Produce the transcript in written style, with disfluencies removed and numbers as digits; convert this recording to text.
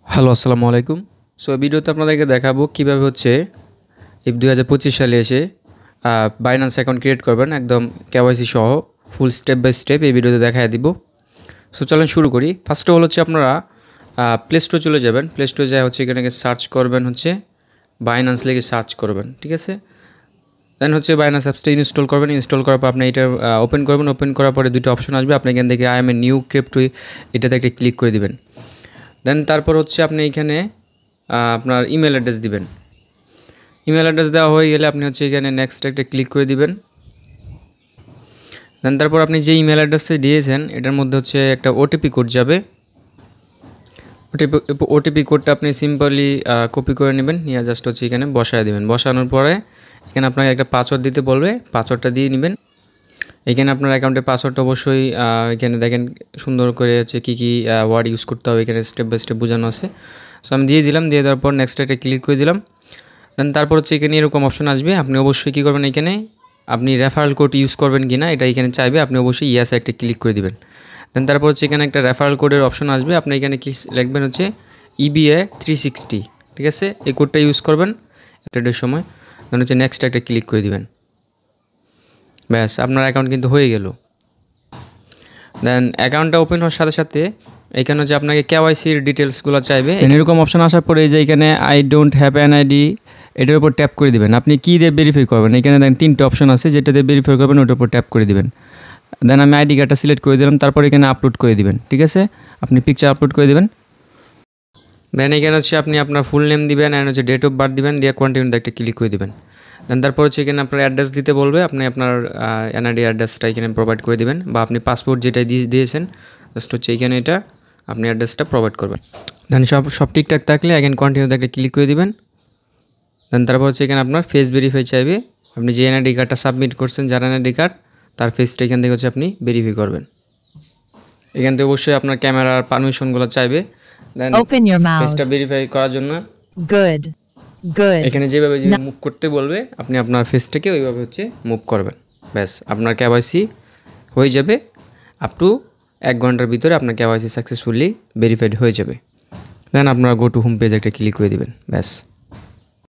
Hello, আসসালামু আলাইকুম। So ভিডিওতে আপনাদেরকে দেখাবো কীভাবে হচ্ছে 2025 সালে এসে বাইন্যান্স অ্যাকাউন্ট ক্রিয়েট করবেন একদম কেওয়াইসি সহ ফুল স্টেপ বাই স্টেপ এই ভিডিওতে দেখায় দিব। সো চলেন শুরু করি। ফার্স্ট অফ অল হচ্ছে আপনারা প্লে স্টোর চলে যাবেন। প্লে স্টোরে যায় হচ্ছে এখানে সার্চ করবেন হচ্ছে বাইন্যান্স লিখে সার্চ করবেন, ঠিক আছে। দেন হচ্ছে বাইন্যান্স অ্যাপসটা ইনস্টল করবেন। ইনস্টল করার পর আপনি এটা ওপেন করবেন। ওপেন করার পরে দুটো অপশন আসবে। আপনি এখান থেকে I M a new crypto এটাতে একটা ক্লিক করে দিবেন। দেন তারপর হচ্ছে আপনি এখানে আপনার ইমেল অ্যাড্রেস দিবেন। ইমেল অ্যাড্রেস দেওয়া হয়ে গেলে আপনি হচ্ছে এখানে নেক্সট একটা ক্লিক করে দিবেন। দেন তারপর আপনি যে ইমেল অ্যাড্রেসটা দিয়েছেন এটার মধ্যে হচ্ছে একটা ওটিপি কোড যাবে। ওটিপি কোডটা আপনি সিম্পলি কপি করে নেবেন, নিয়ে জাস্ট হচ্ছে এখানে বসায় দেবেন। বসানোর পরে এখানে আপনাকে একটা পাসওয়ার্ড দিতে বলবে, পাসওয়ার্ডটা দিয়ে নেবেন। এখানে আপনার অ্যাকাউন্টের পাসওয়ার্ডটা অবশ্যই এখানে দেখেন সুন্দর করে হচ্ছে কী কী ওয়ার্ড ইউজ করতে হবে, এখানে স্টেপ বাই স্টেপ বোঝানো আছে। সো আমি দিয়ে দিলাম। দিয়ে দেওয়ার পর নেক্সট একটা ক্লিক করে দিলাম। দেন তারপর হচ্ছে এখানে এরকম অপশন আসবে। আপনি অবশ্যই কী করবেন, এখানে আপনি রেফারেল কোড ইউজ করবেন কি না এটা এখানে চাইবে। আপনি অবশ্যই ইয়াস একটা ক্লিক করে দিবেন। দেন তারপর হচ্ছে এখানে একটা রেফারেল কোডের অপশন আসবে। আপনি এখানে কি লিখবেন হচ্ছে EBA 360, ঠিক আছে। এই কোডটা ইউজ করবেন ট্রেডের সময়। দেন হচ্ছে নেক্সট একটা ক্লিক করে দিবেন। ব্যাস, আপনার অ্যাকাউন্ট কিন্তু হয়ে গেল। দেন অ্যাকাউন্টটা ওপেন হওয়ার সাথে সাথে এখানে হচ্ছে আপনাকে কেওয়াইসির ডিটেলসগুলো চাইবে। এরকম অপশন আসার পরে এই যে এখানে I don't have an ID এটার উপর ট্যাপ করে দিবেন। আপনি কী দিয়ে ভেরিফাই করবেন, এখানে দেখেন 3টে অপশন আছে, যেটা দিয়ে ভেরিফাই করবেন ওটার উপর ট্যাপ করে দিবেন। দেন আমি আইডি কার্ডটা সিলেক্ট করে দিলাম। তারপর এখানে আপলোড করে দিবেন, ঠিক আছে। আপনি পিকচার আপলোড করে দিবেন। দেন এখানে হচ্ছে আপনি আপনার ফুল নেম দিবেন অ্যান্ড হচ্ছে ডেট অফ বার্থ দিবেন, দিয়ে কন্টিনিউতে একটা ক্লিক করে দিবেন। দেন তারপর হচ্ছে এখানে আপনার অ্যাড্রেস দিতে বলবে। আপনি আপনার এনআইডি অ্যাড্রেসটা এখানে প্রোভাইড করে দিবেন, বা আপনি পাসপোর্ট যেটা দিয়েছেন জাস্ট হচ্ছে এখানে এটা আপনি অ্যাড্রেসটা প্রোভাইড করবেন। দেন সব ঠিকঠাক থাকলে এখানে কন্টিনিউতে একটা ক্লিক করে দিবেন। দেন তারপর হচ্ছে এখানে আপনার ফেস ভেরিফাই চাইবে। আপনি যে এনআইডি কার্ডটা সাবমিট করছেন, যার এনআইডি কার্ড, তার ফেসটা এখান থেকে হচ্ছে আপনি ভেরিফাই করবেন। এখান থেকে অবশ্যই আপনার ক্যামেরার পারমিশনগুলো চাইবে। দেন ফেসটা ভেরিফাই করার জন্য এখানে যেভাবে মুভ করতে বলবে আপনি আপনার ফেসটাকে ওইভাবে হচ্ছে মুভ করবেন। ব্যাস, আপনার কেওয়াইসি হয়ে যাবে। আপ টু 1 ঘন্টার ভিতরে আপনার কেওয়াইসি সাকসেসফুলি ভেরিফাইড হয়ে যাবে। দেন আপনার গো টু হোম পেজ একটা ক্লিক করে দেবেন। ব্যাস।